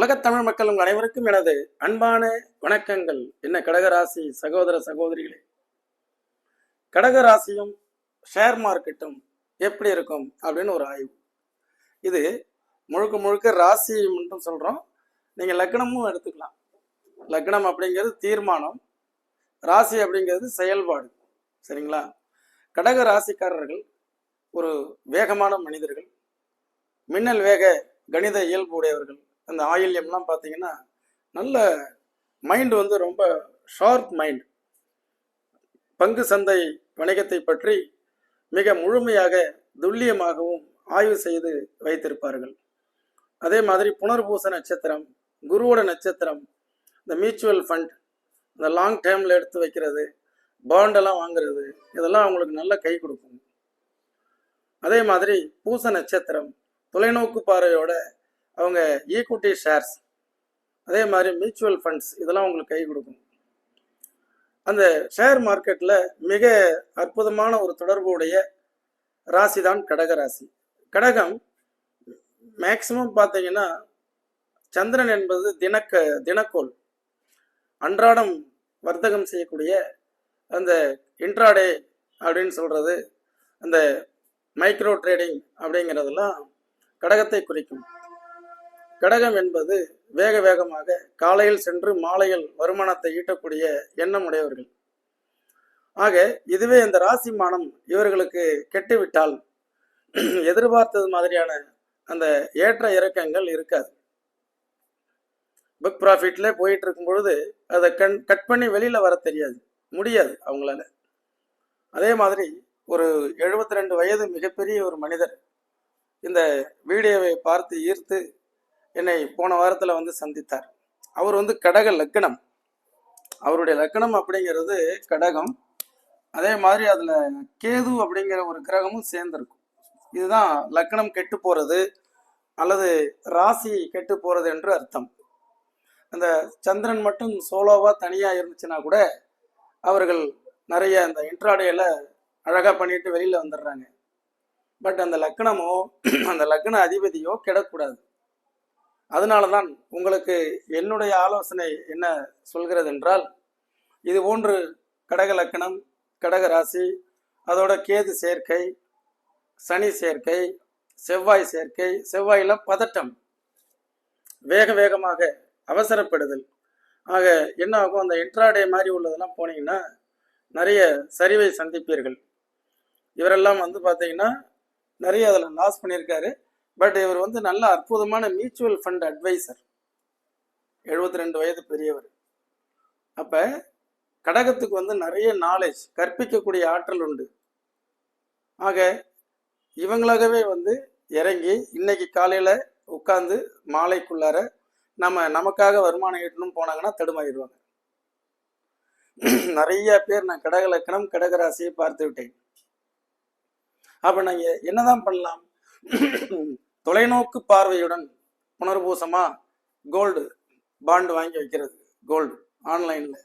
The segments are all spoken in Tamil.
உலகத் தமிழ் மக்கள் உங்கள் அனைவருக்கும் எனது அன்பான வணக்கங்கள். என்ன கடகராசி சகோதர சகோதரிகளே, கடகராசியும் ஷேர் மார்க்கெட்டும் எப்படி இருக்கும் அப்படின்னு ஒரு ஆய்வு. இது முழுக்க முழுக்க ராசி மட்டும் சொல்றோம். நீங்க லக்னமும் எடுத்துக்கலாம். லக்னம் அப்படிங்கிறது தீர்மானம், ராசி அப்படிங்கிறது செயல்பாடு. சரிங்களா? கடக ராசிக்காரர்கள் ஒரு வேகமான மனிதர்கள், மின்னல் வேக கணித இயல்பு உடையவர்கள். அந்த ஆயில்யம்லாம் பார்த்தீங்கன்னா நல்ல மைண்ட் ரொம்ப ஷார்ப் மைண்ட். பங்கு சந்தை வணிகத்தை பற்றி மிக முழுமையாக துல்லியமாகவும் ஆய்வு செய்து வைத்திருப்பார்கள். அதே மாதிரி புனர்பூச நட்சத்திரம், குருவோட நட்சத்திரம், இந்த மியூச்சுவல் ஃபண்ட், இந்த லாங் டேர்மில் எடுத்து வைக்கிறது, பாண்டெல்லாம் வாங்குறது, இதெல்லாம் அவங்களுக்கு நல்ல கை கொடுக்கும். அதே மாதிரி பூச நட்சத்திரம், தொலைநோக்கு பார்வையோட அவங்க ஈக்விட்டி ஷேர்ஸ், அதே மாதிரி மியூச்சுவல் ஃபண்ட்ஸ், இதெல்லாம் உங்களுக்கு கை கொடுக்கும். அந்த ஷேர் மார்க்கெட்டில் மிக அற்புதமான ஒரு தொடர்பு உடைய ராசி தான் கடக ராசி. கடகம் மேக்சிமம் பார்த்தீங்கன்னா சந்திரன் என்பது தினக்கோள், அன்றாடம் வர்த்தகம் செய்யக்கூடிய அந்த இன்ட்ராடே அப்படின்னு சொல்கிறது, அந்த மைக்ரோ ட்ரேடிங் அப்படிங்கிறதெல்லாம் கடகத்தை குறிக்கும். கடகம் என்பது வேக வேகமாக காலையில் சென்று மாலையில் வருமானத்தை ஈட்டக்கூடிய எண்ணம் உடையவர்கள். ஆக இதுவே இந்த ராசி மானம் இவர்களுக்கு கெட்டுவிட்டால் எதிர்பார்த்தது மாதிரியான அந்த ஏற்ற இறக்கங்கள் இருக்காது. புக் ப்ராஃபிட்ல போயிட்டு இருக்கும் பொழுது அதை கட் பண்ணி வெளியில வர முடியாது அவங்களால. அதே மாதிரி ஒரு 72 வயது மிகப்பெரிய ஒரு மனிதர் இந்த வீடியோவை பார்த்து ஈர்த்து என்னை போன வாரத்தில் சந்தித்தார். அவர் கடக லக்னம், அவருடைய லக்னம் அப்படிங்கிறது கடகம். அதே மாதிரி அதில் கேது அப்படிங்கிற ஒரு கிரகமும் சேர்ந்திருக்கும். இதுதான் லக்னம் கெட்டு போகிறது அல்லது ராசி கெட்டு போகிறது என்று அர்த்தம். அந்த சந்திரன் மட்டும் சோலோவாக தனியாக இருந்துச்சுன்னா கூட அவர்கள் நிறைய அந்த இன்ட்ராடேல அழகாக பண்ணிட்டு வெளியில் வந்துடுறாங்க. பட் அந்த லக்னமோ அந்த லக்ன அதிபதியோ கெடக்கூடாது. அதனால தான் உங்களுக்கு என்னுடைய ஆலோசனை என்ன சொல்கிறது என்றால், இது போன்று கடக லக்னம், கடக ராசி, அதோட கேது சேர்க்கை, சனி சேர்க்கை, செவ்வாய் சேர்க்கை, செவ்வாயில பதட்டம், வேகமாக அவசரப்படுதல். ஆக என்ன ஆகும், அந்த இன்ட்ராடே மாதிரி உள்ளதெல்லாம் போனீங்கன்னா நிறைய சரிவை சந்திப்பீர்கள். இவரெல்லாம் பார்த்தீங்கன்னா நிறைய அதில் லாஸ் பண்ணியிருக்காரு. பட் இவர் நல்ல அற்புதமான மியூச்சுவல் ஃபண்ட் அட்வைசர், 72 வயது பெரியவர். அப்போ கடகத்துக்கு நிறைய நாலேஜ், கற்பிக்கக்கூடிய ஆற்றல் உண்டு. ஆக இவங்களாகவே இறங்கி இன்னைக்கு காலையில் உட்காந்து மாலைக்குள்ளார நமக்காக வருமானம் ஈட்டணும் போனாங்கன்னா தடுமாறிடுவாங்க. நிறைய பேர் நான் கடக லக்கணம் கடகராசியை பார்த்து விட்டேன். அப்போ நாங்கள் என்னதான் பண்ணலாம்? தொலைநோக்கு பார்வையுடன் புனர்பூசமா கோல்டு பாண்டு வாங்கி வைக்கிறது, கோல்டு ஆன்லைன்ல,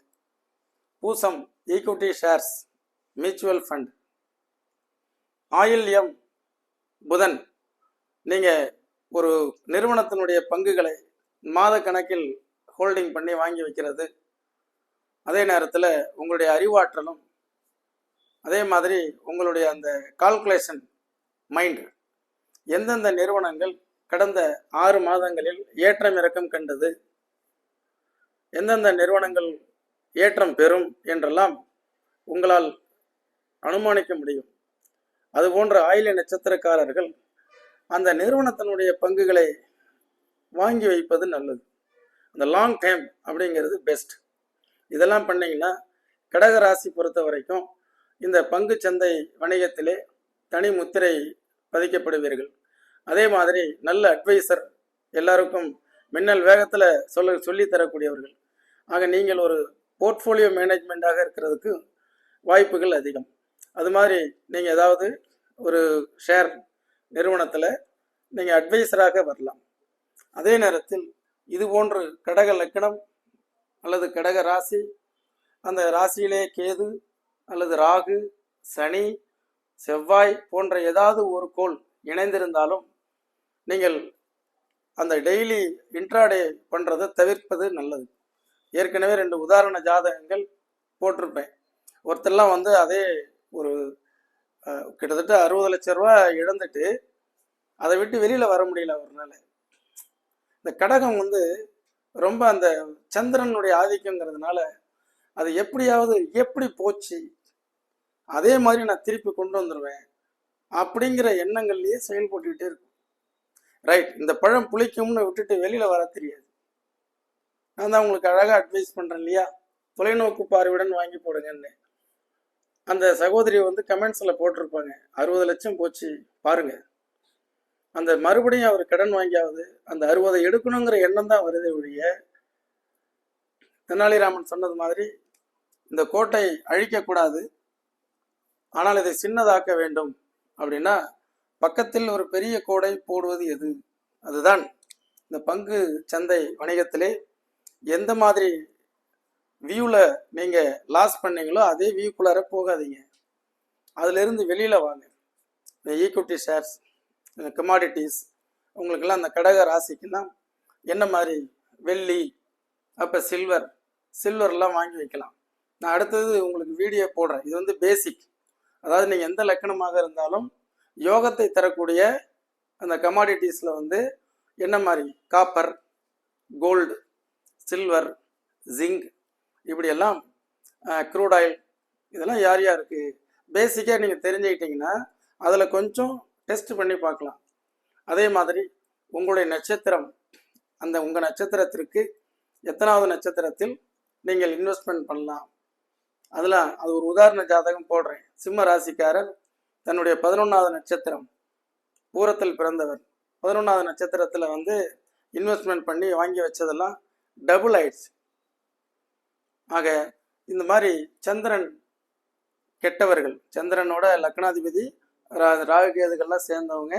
பூசம் ஈக்விட்டி ஷேர்ஸ், மியூச்சுவல் ஃபண்ட், ஆயில்யம் புதன், நீங்க ஒரு நிறுவனத்தினுடைய பங்குகளை மாத கணக்கில் ஹோல்டிங் பண்ணி வாங்கி வைக்கிறது. அதே நேரத்தில் உங்களுடைய அறிவாற்றலும், அதே மாதிரி உங்களுடைய அந்த கால்குலேஷன் மைண்ட், எந்தெந்த நிறுவனங்கள் கடந்த 6 மாதங்களில் ஏற்றம் இறக்கம் கண்டது, எந்தெந்த நிறுவனங்கள் ஏற்றம் பெறும் என்றெல்லாம் உங்களால் அனுமானிக்க முடியும். அதுபோன்ற ஆயில்ய நட்சத்திரக்காரர்கள் அந்த நிறுவனத்தினுடைய பங்குகளை வாங்கி வைப்பது நல்லது. அந்த லாங் டைம் அப்படிங்கிறது பெஸ்ட். இதெல்லாம் பண்ணீங்கன்னா கடக ராசி பொறுத்த வரைக்கும் இந்த பங்கு சந்தை வணிகத்திலே தனி முத்திரை பதிக்கப்படுவீர்கள். அதே மாதிரி நல்ல அட்வைசர், எல்லாருக்கும் மின்னல் வேகத்தில் சொல்லி தரக்கூடியவர்கள். ஆக நீங்கள் ஒரு போர்ட்ஃபோலியோ மேனேஜ்மெண்ட்டாக இருக்கிறதுக்கு வாய்ப்புகள் அதிகம். அது மாதிரி நீங்கள் ஏதாவது ஒரு ஷேர் நிறுவனத்தில் நீங்கள் அட்வைசராக வரலாம். அதே நேரத்தில் இது போன்று கடக லக்கணம் அல்லது கடக ராசி, அந்த ராசியிலே கேது அல்லது ராகு, சனி, செவ்வாய் போன்ற ஏதாவது ஒரு கோள் இணைந்திருந்தாலும் நீங்கள் அந்த டெய்லி இன்ட்ராடே பண்ணுறதை தவிர்ப்பது நல்லது. ஏற்கனவே 2 உதாரண ஜாதகங்கள் போட்டிருப்பேன். ஒருத்தர்லாம் வந்து அதே ஒரு கிட்டத்தட்ட 60 லட்ச ரூபா இழந்துட்டு அதை விட்டு வெளியில் வர முடியல அவர்னால. இந்த கடகம் வந்து ரொம்ப அந்த சந்திரனுடைய ஆதிக்கங்கிறதுனால அது எப்படியாவது எப்படி போச்சு அதே மாதிரி நான் திருப்பி கொண்டு வந்துடுவேன் அப்படிங்கிற எண்ணங்கள்லேயே செயல்பட்டுக்கிட்டே இருக்கும். ரைட், இந்த பழம் புளிக்கும்னு விட்டுட்டு வெளியில் வர தெரியாது. நான் தான் உங்களுக்கு அழகாக அட்வைஸ் பண்ணுறேன் இல்லையா, தொலைநோக்கு பார்வையுடன் வாங்கி போடுங்கன்னு. அந்த சகோதரி வந்து கமெண்ட்ஸில் போட்டிருப்பாங்க, 60 லட்சம் போச்சு பாருங்க. அந்த மறுபடியும் அவர் கடன் வாங்கியாவது அந்த 60 எடுக்கணுங்கிற எண்ணம் தான் வருதே ஒழிய, தெனாலிராமன் சொன்னது மாதிரி இந்த கோட்டை அழிக்கக்கூடாது, ஆனால் இதை சின்னதாக்க வேண்டும் அப்படின்னா பக்கத்தில் ஒரு பெரிய கோடை போடுவது எது? அதுதான் இந்த பங்கு சந்தை வணிகத்திலே எந்த மாதிரி வியூவில் நீங்கள் லாஸ் பண்ணீங்களோ அதே வியூக்குள்ளார போகாதீங்க, அதிலிருந்து வெளியில் வாங்க. இந்த ஈக்விட்டி ஷேர்ஸ், கமாடிட்டிஸ், உங்களுக்கெல்லாம் அந்த கடக ராசிக்கெல்லாம் என்ன மாதிரி வெள்ளி, அப்போ சில்வர்லாம் வாங்கி வைக்கலாம். நான் அடுத்தது உங்களுக்கு வீடியோ போடுறேன். இது வந்து பேசிக், அதாவது நீங்கள் எந்த லக்கணமாக இருந்தாலும் யோகத்தை தரக்கூடிய அந்த கமாடிட்டிஸில் வந்து என்ன மாதிரி காப்பர், கோல்டு, சில்வர், ஜிங்க், இப்படியெல்லாம் க்ரூட் ஆயில், இதெல்லாம் யார் யாருக்கு பேசிக்காக நீங்கள் தெரிஞ்சுக்கிட்டிங்கன்னா அதில் கொஞ்சம் டெஸ்ட் பண்ணி பார்க்கலாம். அதே மாதிரி உங்களுடைய நட்சத்திரம், அந்த உங்கள் நட்சத்திரத்திற்கு எத்தனாவது நட்சத்திரத்தில் நீங்கள் இன்வெஸ்ட்மெண்ட் பண்ணலாம், அதில் அது ஒரு உதாரண ஜாதகம் போடுறேன். சிம்ம ராசிக்காரர் தன்னுடைய 11வது நட்சத்திரம் பூரத்தில் பிறந்தவர், 11வது நட்சத்திரத்தில் வந்து இன்வெஸ்ட்மெண்ட் பண்ணி வாங்கி வச்சதெல்லாம் டபுள் ஆயிடுச்சு. ஆக இந்த மாதிரி சந்திரன் கெட்டவர்கள், சந்திரனோட லக்னாதிபதி ராகுகேதுகள்லாம் சேர்ந்தவங்க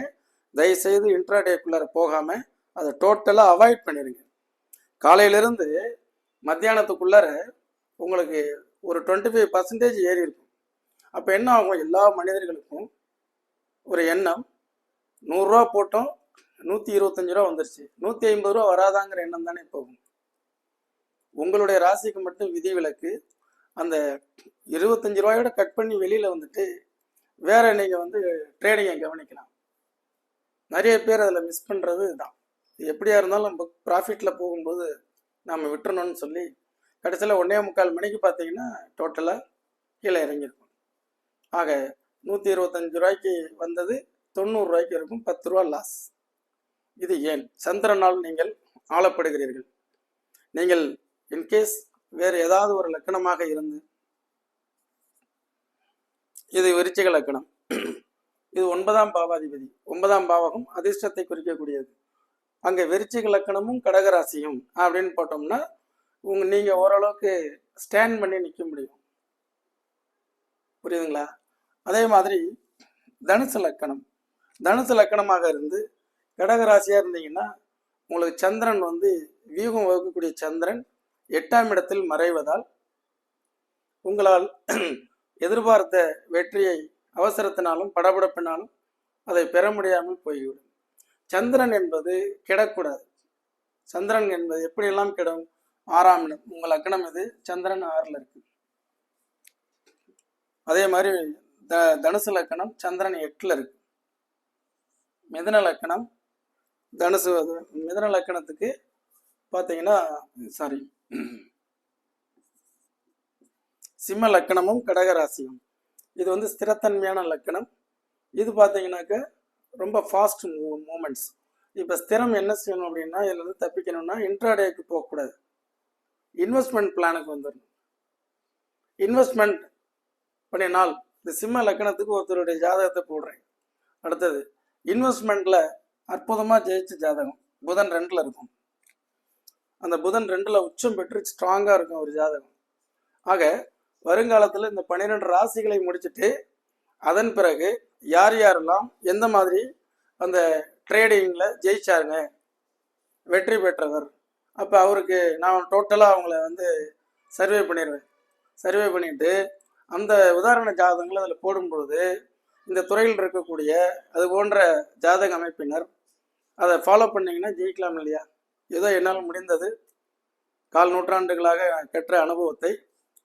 தயவுசெய்து இன்ட்ராடேக்குள்ளார போகாமல் அதை டோட்டலாக அவாய்ட் பண்ணிடுங்க. காலையிலிருந்து மத்தியானத்துக்குள்ளார உங்களுக்கு ஒரு 25% ஏறி இருக்கும். அப்போ என்ன ஆகும், எல்லா மனிதர்களுக்கும் ஒரு எண்ணம், 100 ரூபா போட்டோம் 125 ரூபா வந்துருச்சு, 150 ரூபா வராதாங்கிற எண்ணம் தானே போகும். உங்களுடைய ராசிக்கு மட்டும் விதி விலக்கு, அந்த 25 ரூபாயோட கட் பண்ணி வெளியில் வந்துட்டு வேற நீங்கள் வந்து ட்ரேடிங்கை கவனிக்கலாம். நிறைய பேர் அதில் மிஸ் பண்ணுறது தான். எப்படியா இருந்தாலும் நம்ம ப்ராஃபிட்டில் போகும்போது நாம் விட்டுறணும்னு சொல்லி கடைசியில் 1:45 மணிக்கு பார்த்தீங்கன்னா டோட்டலாக கீழே இறங்கியிருக்கும். ஆக 125 ரூபாய்க்கு வந்தது 90 ரூபாய்க்கு இருக்கும், 10 ரூபா லாஸ். இது ஏன்? சந்திரனால் நீங்கள் ஆளப்படுகிறீர்கள். நீங்கள் இன்கேஸ் வேறு ஏதாவது ஒரு லக்கணமாக இருந்து, இது விருச்சிக லக்கணம், இது 9ஆம் பாவாதிபதி, 9ஆம் பாவகம் அதிர்ஷ்டத்தை குறிக்கக்கூடியது. அங்கே விருச்சிக லக்கணமும் கடகராசியும் அப்படின்னு போட்டோம்னா நீங்கள் ஓரளவுக்கு ஸ்டாண்ட் பண்ணி நிற்க முடியும். புரியுதுங்களா? அதே மாதிரி தனுசு லக்கணம், தனுசு லக்கணமாக இருந்து கடகராசியாக இருந்தீங்கன்னா உங்களுக்கு சந்திரன் வந்து வியூகம் வகுக்கக்கூடிய சந்திரன் 8ஆம் இடத்தில் மறைவதால் உங்களால் எதிர்பார்த்த வெற்றியை அவசரத்தினாலும் படபடப்பினாலும் அதை பெற முடியாமல் போய்விடும். சந்திரன் என்பது கெடக்கூடாது. சந்திரன் என்பது எப்படியெல்லாம் கெடும்? 6ஆம் இடம், உங்கள் லக்கணம் இது, சந்திரன் 6ல் இருக்கு. அதே மாதிரி தனுசு லக்கணம் சந்திரன் 8ல் இருக்கு. மிதுன லக்கணம் தனுசு, மிதுன லக்கணத்துக்கு பார்த்தீங்கன்னா சிம்ம லக்கணமும் கடகராசியும், இது வந்து ஸ்திரத்தன்மையான லக்கணம். இது பார்த்தீங்கன்னாக்க ரொம்ப ஃபாஸ்ட் மூமெண்ட்ஸ். இப்போ ஸ்திரம் என்ன செய்யணும் அப்படின்னா, இதில் வந்து தப்பிக்கணும்னா இன்ட்ராடேக்கு போகக்கூடாது, இன்வெஸ்ட்மெண்ட் பிளானுக்கு வந்துடணும். இன்வெஸ்ட்மெண்ட் பண்ணினால் இந்த சிம்ம லக்கணத்துக்கு ஒருத்தருடைய ஜாதகத்தை போடுறேன். அடுத்தது இன்வெஸ்ட்மெண்ட்டில் அற்புதமாக ஜெயிச்ச ஜாதகம் புதன் 2ல் இருக்கும். அந்த புதன் 2ல் உச்சம் பெற்று ஸ்ட்ராங்காக இருக்கும் ஒரு ஜாதகம். ஆக வருங்காலத்தில் இந்த 12 ராசிகளை முடிச்சுட்டு அதன் பிறகு யார் யாரெல்லாம் எந்த மாதிரி அந்த ட்ரேடிங்கில் ஜெயிச்சாருங்க, வெற்றி பெற்றவர், அப்போ அவருக்கு நான் டோட்டலாக அவங்கள வந்து சர்வே பண்ணிடுவேன். சர்வே பண்ணிவிட்டு அந்த உதாரண ஜாதகங்களை அதில் போடும்பொழுது இந்த துறையில் இருக்கக்கூடிய அது போன்ற ஜாதக அமைப்பினர் அதை ஃபாலோ பண்ணிங்கன்னா ஜெயிக்கலாம் இல்லையா? ஏதோ என்னால் முடிந்தது கால் நூற்றாண்டுகளாக பெற்ற அனுபவத்தை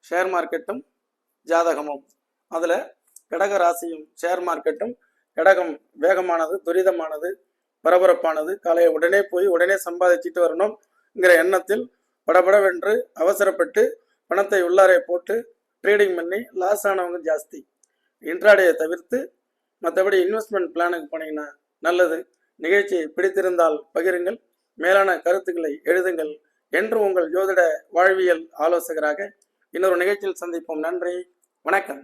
ஷேர் மார்க்கெட்டும் ஜாதகமும், அதில் கடக ராசியும் ஷேர் மார்க்கெட்டும், கடகம் வேகமானது, துரிதமானது, பரபரப்பானது, காலையை உடனே போய் உடனே சம்பாதிச்சுட்டு வரணும்ங்கிற எண்ணத்தில் படபடவென்று அவசரப்பட்டு பணத்தை உள்ளாரே போட்டு ட்ரேடிங் பண்ணி லாஸ் ஆனவங்க ஜாஸ்தி. இன்ட்ராடேயை தவிர்த்து மற்றபடி இன்வெஸ்ட்மெண்ட் பிளானுக்கு போனீங்கன்னா நல்லது. நிகழ்ச்சியை பிடித்திருந்தால் பகிருங்கள், மேலான கருத்துக்களை எழுதுங்கள். என்று உங்கள் ஜோதிட வாழ்வியல் ஆலோசகராக இன்னொரு நிகழ்ச்சியில் சந்திப்போம். நன்றி, வணக்கம்.